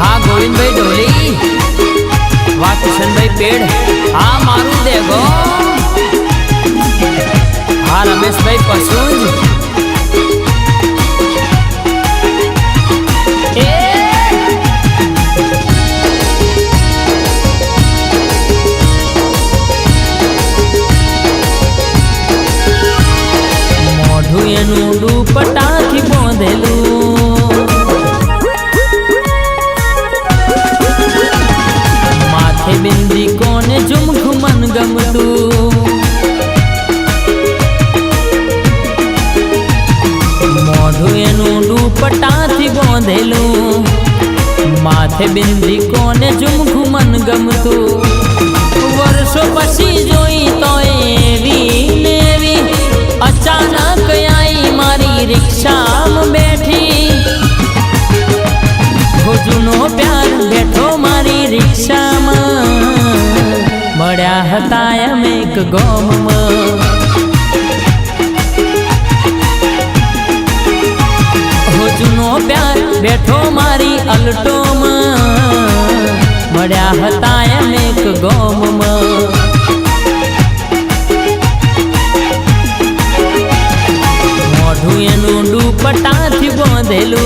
हाँ गोविंद भाई ढोली, वाह किशन भाई पेड़, हाँ मारू देगो, हाँ रमेश भाई पशुंज, दुपट्टाथी बांधेलू माथे बिंदी कोने झुमझुमन गमतू मोढू एनु दुपट्टाथी बांधेलू माथे बिंदी कोने झुमझुमन गमतू वर्षों पछी जोई तो एवी नेवी अचानक आई मारी रिक्शा में बैठी हो जूनो प्यार बैठो मारी रिक्शा में मळ्या हता एम एक गाम में हो जूनो प्यार बैठो मारी अल्टो में मळ्या हता एम एक गाम में दुपट्टाथी बांधेलू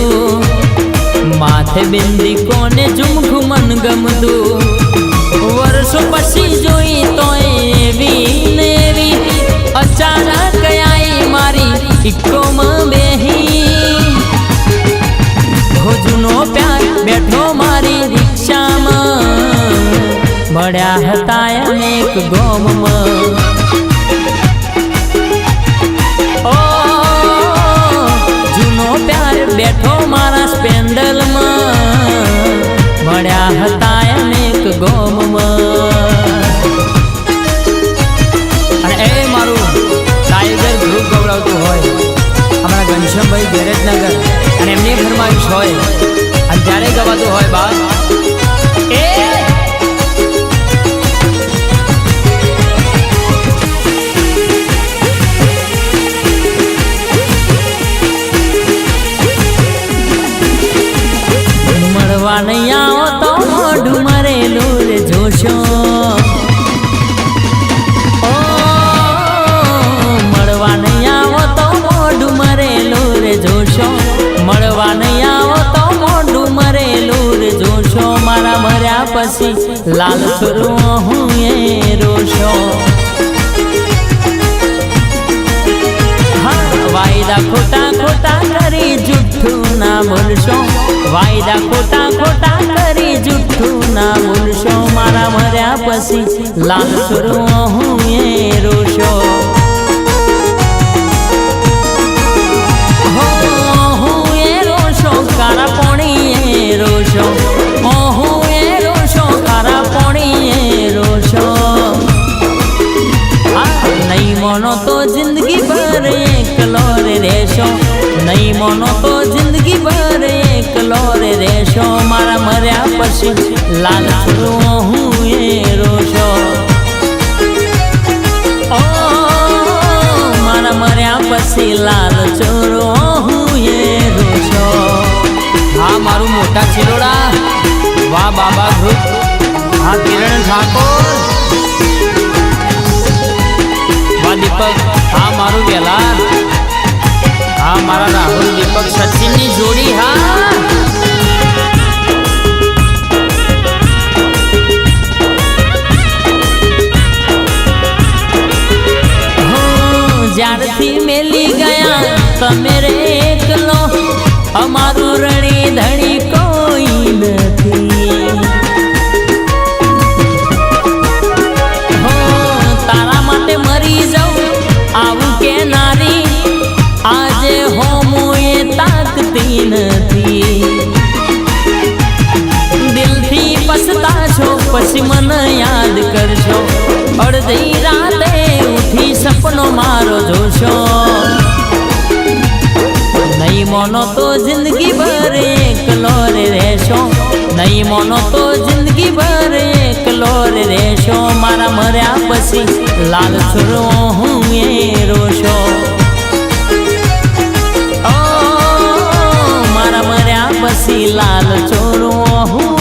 माथे बिंदी कोने झुमझुमन गमतू वर्षों पछी जोई तो एवी नेवी अचानक आई मारी इको में बेही हो जूनो प्यार बैठो मारी रिक्शा में मळ्या हता एक गाम में बैठो मारा स्पेंडल में मळ्या हता एक गाम में ए मारू टाइगर ग्रुप गवड़ावतु होय हमारा घनश्याम भाई गैरेज नगर अने एमनी फरमाइश होय अने त्यारे गवातु होय बा ए नहीं आओ तो मोढू मरेलू रे जोशो ओ मरवा नहीं आओ तो मोढू मरेलू रे जोशो मरवा नहीं आओ तो मोढू मरेलू रे जोशो मारा मर्या पछी लाल छोरो हूँ ये रोशो वायदा खोटा खोटा करी जुठू ना बोलशो वायदा खोटा खोटा करी जुठू ना बोलशो मारा मर्या पछी लाल छोरो हूँ ये रोशो हूँ ये रोशो कारा पोणी ये रोशो हूँ ये रोशो कारा पोणी ये रोशो नहीं मानो तो जिंदगी भर एकलो रे रेशो नहीं मानो तो जिंदगी भर एकलो रे रेशो मारा मर्या पछी लाल छोरो हूँ ये रोशो ओ मारा मर्या पछी लाल छोरो हूँ ये रोशो हाँ मारू मोटा चिरोड़ा वाह बाबा ग्रुप हाँ किरण ठाकुर दीपक हाँ मारू गेला हाँ मारा राहुल दीपक सचिन नी जोड़ी हाँ ज्यारथी मेली गया तो मेरे एकलो अमारू रणी धड़ी कोई नहीं तारा माटे मरी जाऊं आવું के नारी आजे होमो ये ताकती नथी दिल थी पछता छो पछी मन याद करशो अर्धी राते उठी सपनो मारो जोशो नहीं मानो तो जिंदगी भर एकलो रे रेशो नहीं मानो तो जिंदगी भर एकलो रे रेशो मारा मर्या पछी लाल छोरो हूँ ये रोशो ओ मारा मर्या पछी પછી લાલ ચોરું હું